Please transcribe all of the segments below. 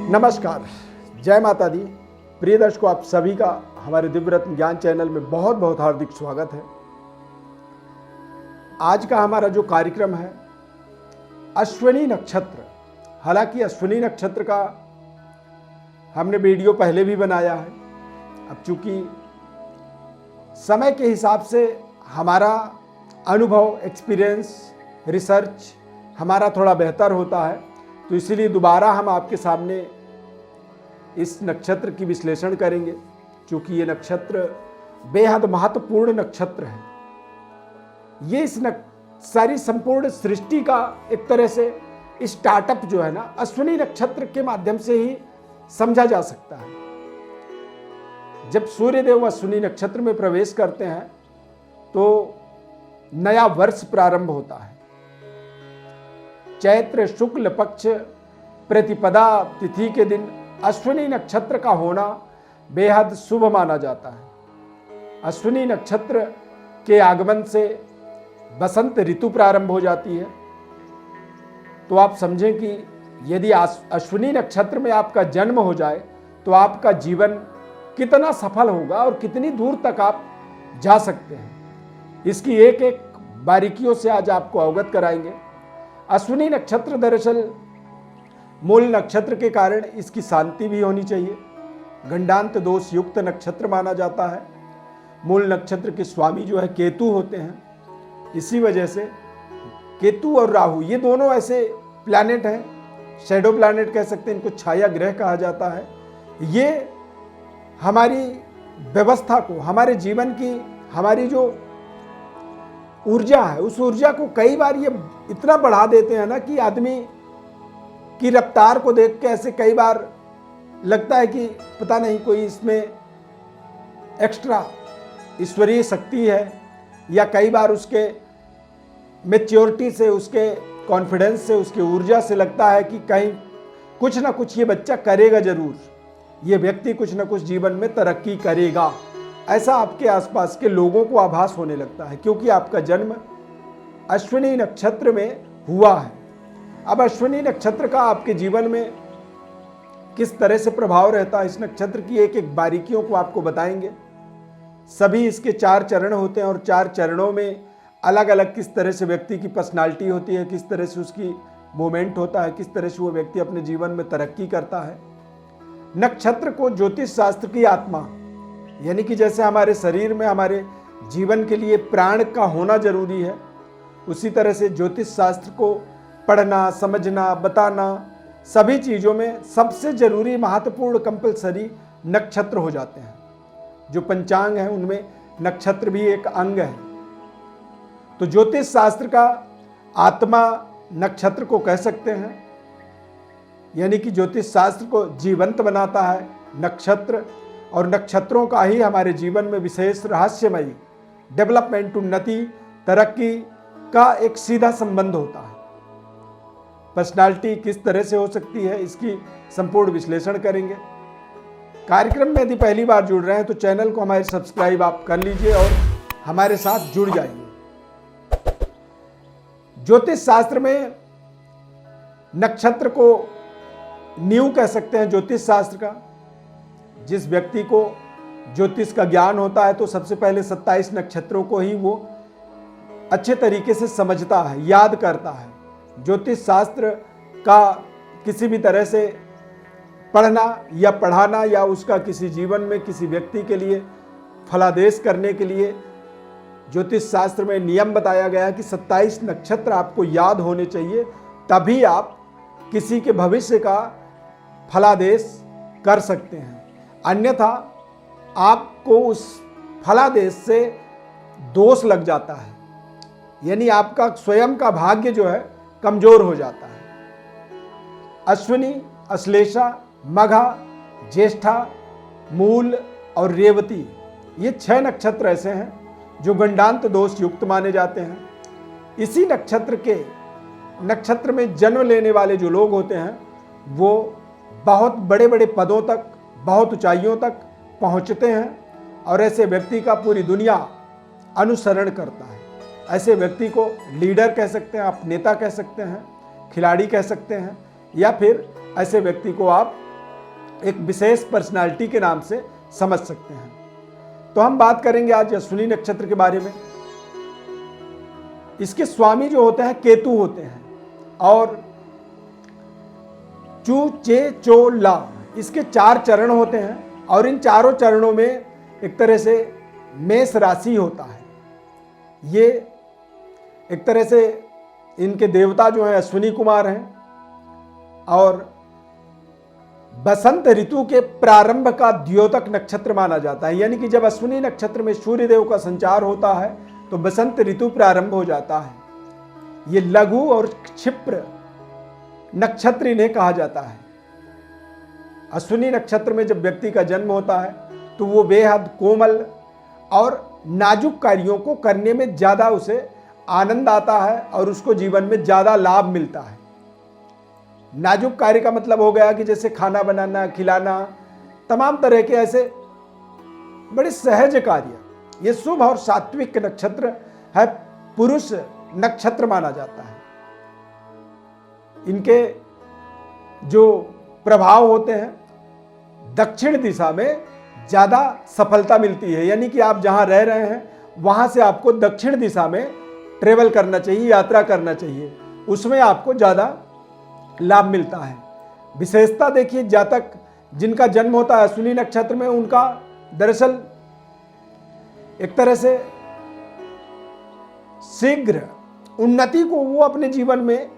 नमस्कार, जय माता दी। प्रिय दर्शकों, आप सभी का हमारे दिव्य रत्न ज्ञान चैनल में बहुत बहुत हार्दिक स्वागत है। आज का हमारा जो कार्यक्रम है अश्विनी नक्षत्र। हालांकि अश्विनी नक्षत्र का हमने वीडियो पहले भी बनाया है। अब चूंकि समय के हिसाब से हमारा अनुभव, एक्सपीरियंस, रिसर्च हमारा थोड़ा बेहतर होता है, तो इसीलिए दोबारा हम आपके सामने इस नक्षत्र की विश्लेषण करेंगे। क्योंकि ये नक्षत्र बेहद महत्वपूर्ण नक्षत्र है। ये इस सारी संपूर्ण सृष्टि का एक तरह से स्टार्टअप जो है ना, अश्विनी नक्षत्र के माध्यम से ही समझा जा सकता है। जब सूर्यदेव अश्विनी नक्षत्र में प्रवेश करते हैं तो नया वर्ष प्रारंभ होता है। चैत्र शुक्ल पक्ष प्रतिपदा तिथि के दिन अश्विनी नक्षत्र का होना बेहद शुभ माना जाता है। अश्विनी नक्षत्र के आगमन से बसंत ऋतु प्रारंभ हो जाती है। तो आप समझें कि यदि अश्विनी नक्षत्र में आपका जन्म हो जाए तो आपका जीवन कितना सफल होगा और कितनी दूर तक आप जा सकते हैं, इसकी एक एक बारीकियों से आज आपको अवगत कराएंगे। अश्विनी नक्षत्र दरअसल मूल नक्षत्र के कारण इसकी शांति भी होनी चाहिए। गंडांत दोष युक्त नक्षत्र माना जाता है। मूल नक्षत्र के स्वामी जो है केतु होते हैं। इसी वजह से केतु और राहु ये दोनों ऐसे प्लैनेट हैं, शैडो प्लैनेट कह सकते हैं, इनको छाया ग्रह कहा जाता है। ये हमारी व्यवस्था को, हमारे जीवन की, हमारी जो ऊर्जा है उस ऊर्जा को कई बार ये इतना बढ़ा देते हैं ना कि आदमी की रफ्तार को देख के ऐसे कई बार लगता है कि पता नहीं कोई इसमें एक्स्ट्रा ईश्वरीय शक्ति है, या कई बार उसके मैच्योरिटी से, उसके कॉन्फिडेंस से, उसकी ऊर्जा से लगता है कि कहीं कुछ ना कुछ ये बच्चा करेगा जरूर, ये व्यक्ति कुछ ना कुछ जीवन में तरक्की करेगा। ऐसा आपके आसपास के लोगों को आभास होने लगता है, क्योंकि आपका जन्म अश्विनी नक्षत्र में हुआ है। अब अश्विनी नक्षत्र का आपके जीवन में किस तरह से प्रभाव रहता है, इस नक्षत्र की एक एक बारीकियों को आपको बताएंगे। सभी इसके 4 चरण होते हैं और 4 चरणों में अलग अलग किस तरह से व्यक्ति की पर्सनालिटी होती है, किस तरह से उसकी मूवमेंट होता है, किस तरह से वो व्यक्ति अपने जीवन में तरक्की करता है। नक्षत्र को ज्योतिष शास्त्र की आत्मा, यानी कि जैसे हमारे शरीर में हमारे जीवन के लिए प्राण का होना जरूरी है, उसी तरह से ज्योतिष शास्त्र को पढ़ना, समझना, बताना, सभी चीज़ों में सबसे जरूरी, महत्वपूर्ण, कंपलसरी नक्षत्र हो जाते हैं। जो पंचांग है उनमें नक्षत्र भी एक अंग है। तो ज्योतिष शास्त्र का आत्मा नक्षत्र को कह सकते हैं, यानी कि ज्योतिष शास्त्र को जीवंत बनाता है नक्षत्र, और नक्षत्रों का ही हमारे जीवन में विशेष रहस्यमयी डेवलपमेंट, उन्नति, तरक्की का एक सीधा संबंध होता है। पर्सनालिटी किस तरह से हो सकती है, इसकी संपूर्ण विश्लेषण करेंगे। कार्यक्रम में यदि पहली बार जुड़ रहे हैं तो चैनल को हमारे सब्सक्राइब आप कर लीजिए और हमारे साथ जुड़ जाइए। ज्योतिष शास्त्र में नक्षत्र को नींव कह सकते हैं ज्योतिष शास्त्र का। जिस व्यक्ति को ज्योतिष का ज्ञान होता है तो सबसे पहले 27 नक्षत्रों को ही वो अच्छे तरीके से समझता है, याद करता है। ज्योतिष शास्त्र का किसी भी तरह से पढ़ना या पढ़ाना या उसका किसी जीवन में किसी व्यक्ति के लिए फलादेश करने के लिए ज्योतिष शास्त्र में नियम बताया गया है कि 27 नक्षत्र आपको याद होने चाहिए, तभी आप किसी के भविष्य का फलादेश कर सकते हैं। अन्यथा आपको उस फलादेश से दोष लग जाता है, यानी आपका स्वयं का भाग्य जो है कमजोर हो जाता है। अश्विनी, अश्लेषा, मघा, ज्येष्ठा, मूल और रेवती, ये 6 नक्षत्र ऐसे हैं जो गंडांत दोष युक्त माने जाते हैं। इसी नक्षत्र में जन्म लेने वाले जो लोग होते हैं वो बहुत बड़े बड़े पदों तक, बहुत ऊंचाइयों तक पहुंचते हैं, और ऐसे व्यक्ति का पूरी दुनिया अनुसरण करता है। ऐसे व्यक्ति को लीडर कह सकते हैं आप, नेता कह सकते हैं, खिलाड़ी कह सकते हैं, या फिर ऐसे व्यक्ति को आप एक विशेष पर्सनालिटी के नाम से समझ सकते हैं। तो हम बात करेंगे आज अश्विनी नक्षत्र के बारे में। इसके स्वामी जो होते हैं केतु होते हैं, और चू चे चो ला, इसके 4 चरण होते हैं, और इन चारों चरणों में एक तरह से मेष राशि होता है। ये एक तरह से इनके देवता जो हैं अश्विनी कुमार हैं, और बसंत ऋतु के प्रारंभ का द्योतक नक्षत्र माना जाता है। यानी कि जब अश्विनी नक्षत्र में सूर्य देव का संचार होता है तो बसंत ऋतु प्रारंभ हो जाता है। ये लघु और क्षिप्र नक्षत्र इन्हें कहा जाता है। अश्विनी नक्षत्र में जब व्यक्ति का जन्म होता है तो वो बेहद कोमल और नाजुक कार्यों को करने में ज़्यादा उसे आनंद आता है और उसको जीवन में ज़्यादा लाभ मिलता है। नाजुक कार्य का मतलब हो गया कि जैसे खाना बनाना, खिलाना, तमाम तरह के ऐसे बड़े सहज कार्य। ये शुभ और सात्विक नक्षत्र है, पुरुष नक्षत्र माना जाता है। इनके जो प्रभाव होते हैं दक्षिण दिशा में ज़्यादा सफलता मिलती है। यानी कि आप जहाँ रह रहे हैं वहाँ से आपको दक्षिण दिशा में ट्रेवल करना चाहिए, यात्रा करना चाहिए, उसमें आपको ज़्यादा लाभ मिलता है। विशेषता देखिए, जातक जिनका जन्म होता है अश्विनी नक्षत्र में, उनका दरअसल एक तरह से शीघ्र उन्नति को वो अपने जीवन में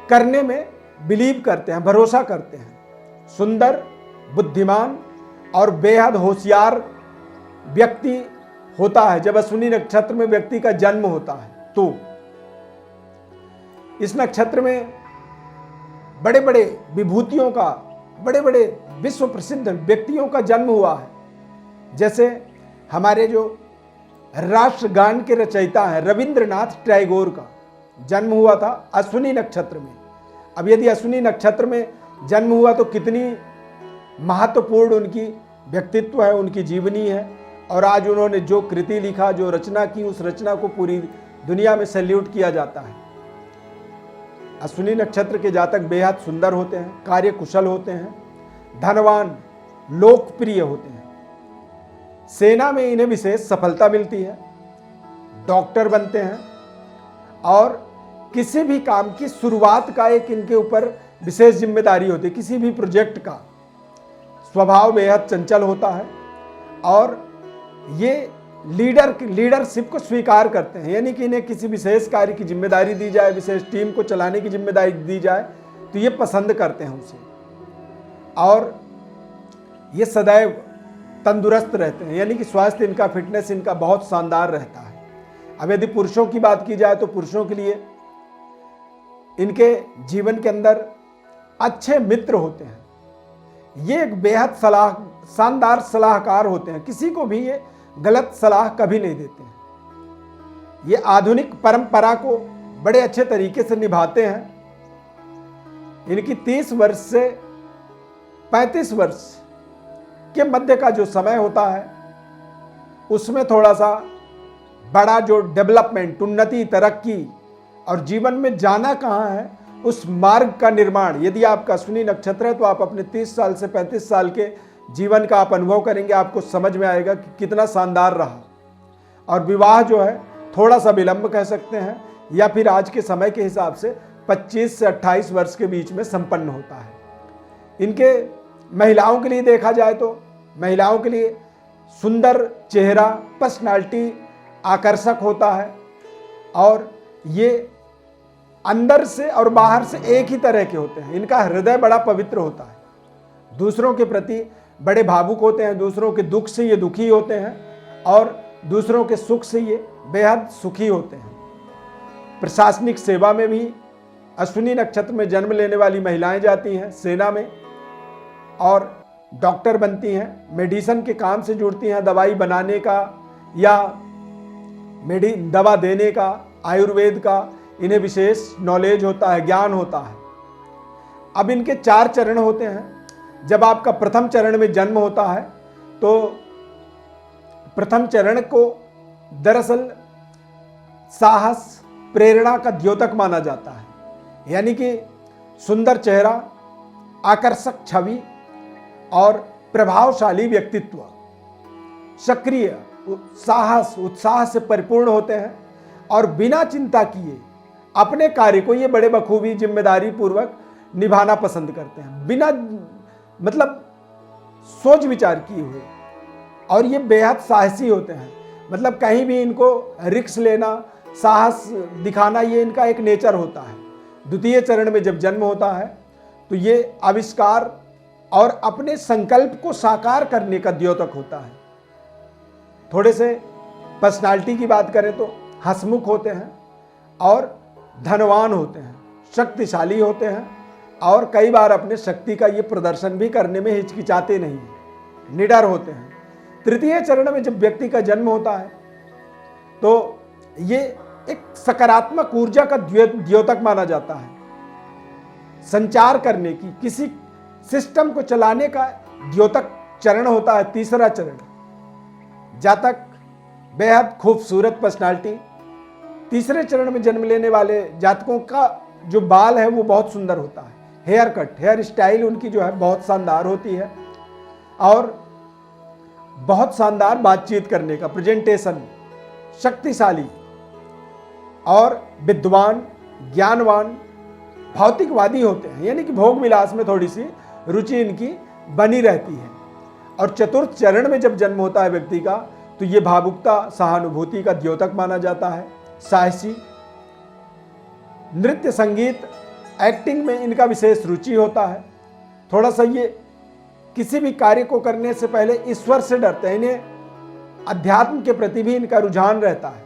करने में बिलीव करते हैं, भरोसा करते हैं। सुंदर, बुद्धिमान और बेहद होशियार व्यक्ति होता है जब अश्विनी नक्षत्र में व्यक्ति का जन्म होता है। तो इस नक्षत्र में बड़े बड़े विभूतियों का, बड़े बड़े विश्व प्रसिद्ध व्यक्तियों का जन्म हुआ है। जैसे हमारे जो राष्ट्रगान के रचयिता हैं रविंद्रनाथ टैगोर का जन्म हुआ था अश्विनी नक्षत्र में। अब यदि अश्विनी नक्षत्र में जन्म हुआ तो कितनी महत्वपूर्ण उनकी व्यक्तित्व है, उनकी जीवनी है, और आज उन्होंने जो कृति लिखा, जो रचना की, उस रचना को पूरी दुनिया में सैल्यूट किया जाता है। अश्विनी नक्षत्र के जातक बेहद सुंदर होते हैं, कार्य कुशल होते हैं, धनवान, लोकप्रिय होते हैं। सेना में इन्हें विशेष सफलता मिलती है, डॉक्टर बनते हैं, और किसी भी काम की शुरुआत का एक इनके ऊपर विशेष जिम्मेदारी होती है। किसी भी प्रोजेक्ट का स्वभाव बेहद चंचल होता है, और ये लीडरशिप को स्वीकार करते हैं। यानी कि इन्हें किसी विशेष कार्य की जिम्मेदारी दी जाए, विशेष टीम को चलाने की जिम्मेदारी दी जाए तो ये पसंद करते हैं उसे, और ये सदैव तंदुरुस्त रहते हैं। यानी कि स्वास्थ्य इनका, फिटनेस इनका बहुत शानदार रहता है। अब यदि पुरुषों की बात की जाए तो पुरुषों के लिए इनके जीवन के अंदर अच्छे मित्र होते हैं। ये एक बेहद शानदार सलाहकार होते हैं, किसी को भी ये गलत सलाह कभी नहीं देते हैं। ये आधुनिक परंपरा को बड़े अच्छे तरीके से निभाते हैं। इनकी 30 वर्ष से 35 वर्ष के मध्य का जो समय होता है उसमें थोड़ा सा बड़ा जो डेवलपमेंट, उन्नति, तरक्की और जीवन में जाना कहाँ है उस मार्ग का निर्माण, यदि आपका अश्विनी नक्षत्र है तो आप अपने 30 साल से 35 साल के जीवन का आप अनुभव करेंगे, आपको समझ में आएगा कि कितना शानदार रहा। और विवाह जो है थोड़ा सा विलंब कह सकते हैं, या फिर आज के समय के हिसाब से 25 से 28 वर्ष के बीच में संपन्न होता है। इनके महिलाओं के लिए देखा जाए तो महिलाओं के लिए सुंदर चेहरा, पर्सनालिटी आकर्षक होता है, और ये अंदर से और बाहर से एक ही तरह के होते हैं। इनका हृदय बड़ा पवित्र होता है, दूसरों के प्रति बड़े भावुक होते हैं, दूसरों के दुख से ये दुखी होते हैं, और दूसरों के सुख से ये बेहद सुखी होते हैं। प्रशासनिक सेवा में भी अश्विनी नक्षत्र में जन्म लेने वाली महिलाएं जाती हैं सेना में, और डॉक्टर बनती हैं, मेडिसिन के काम से जुड़ती हैं, दवाई बनाने का या दवा देने का, आयुर्वेद का इन्हें विशेष नॉलेज होता है, ज्ञान होता है। अब इनके 4 चरण होते हैं। जब आपका प्रथम चरण में जन्म होता है तो प्रथम चरण को दरअसल साहस, प्रेरणा का द्योतक माना जाता है। यानी कि सुंदर चेहरा, आकर्षक छवि, और प्रभावशाली व्यक्तित्व, सक्रिय, साहस, उत्साह से परिपूर्ण होते हैं और बिना चिंता किए अपने कार्य को ये बड़े बखूबी जिम्मेदारी पूर्वक निभाना पसंद करते हैं, बिना मतलब सोच विचार किए हुए। और ये बेहद साहसी होते हैं, मतलब कहीं भी इनको रिस्क लेना, साहस दिखाना, ये इनका एक नेचर होता है। द्वितीय चरण में जब जन्म होता है तो ये आविष्कार और अपने संकल्प को साकार करने का द्योतक होता है। थोड़े से पर्सनालिटी की बात करें तो हंसमुख होते हैं और धनवान होते हैं, शक्तिशाली होते हैं और कई बार अपने शक्ति का ये प्रदर्शन भी करने में हिचकिचाते नहीं हैं, निडर होते हैं। तृतीय चरण में जब व्यक्ति का जन्म होता है तो ये एक सकारात्मक ऊर्जा का द्योतक माना जाता है। संचार करने की, किसी सिस्टम को चलाने का द्योतक चरण होता है तीसरा चरण। जातक बेहद खूबसूरत पर्सनालिटी। तीसरे चरण में जन्म लेने वाले जातकों का जो बाल है वो बहुत सुंदर होता है, हेयर कट, हेयर स्टाइल उनकी जो है बहुत शानदार होती है और बहुत शानदार बातचीत करने का प्रेजेंटेशन, शक्तिशाली और विद्वान, ज्ञानवान, भौतिकवादी होते हैं, यानी कि भोग विलास में थोड़ी सी रुचि इनकी बनी रहती है। और चतुर्थ चरण में जब जन्म होता है व्यक्ति का तो ये भावुकता, सहानुभूति का द्योतक माना जाता है। साहसी, नृत्य, संगीत, एक्टिंग में इनका विशेष रुचि होता है। थोड़ा सा ये किसी भी कार्य को करने से पहले ईश्वर से डरते हैं, इन्हें अध्यात्म के प्रति भी इनका रुझान रहता है।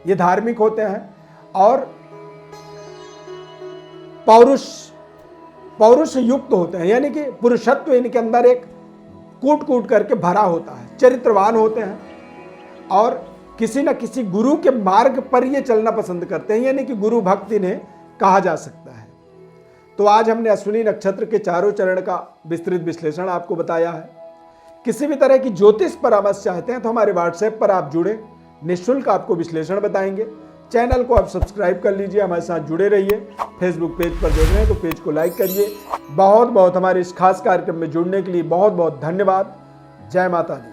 ये धार्मिक होते हैं और पौरुष युक्त होते हैं, यानी कि पुरुषत्व इनके अंदर एक कूट कूट करके भरा होता है। चरित्रवान होते हैं और किसी न किसी गुरु के मार्ग पर ये चलना पसंद करते हैं, यानी कि गुरु भक्त इन्हें कहा जा सकता है। तो आज हमने अश्विनी नक्षत्र के चारों चरण का विस्तृत विश्लेषण आपको बताया है। किसी भी तरह की ज्योतिष परामर्श चाहते हैं तो हमारे व्हाट्सएप पर आप जुड़े, निःशुल्क आपको विश्लेषण बताएंगे। चैनल को आप सब्सक्राइब कर लीजिए, हमारे साथ जुड़े रहिए। फेसबुक पेज पर देख रहे हैं तो पेज को लाइक करिए। बहुत बहुत हमारे इस खास कार्यक्रम में जुड़ने के लिए बहुत बहुत धन्यवाद। जय माता दी।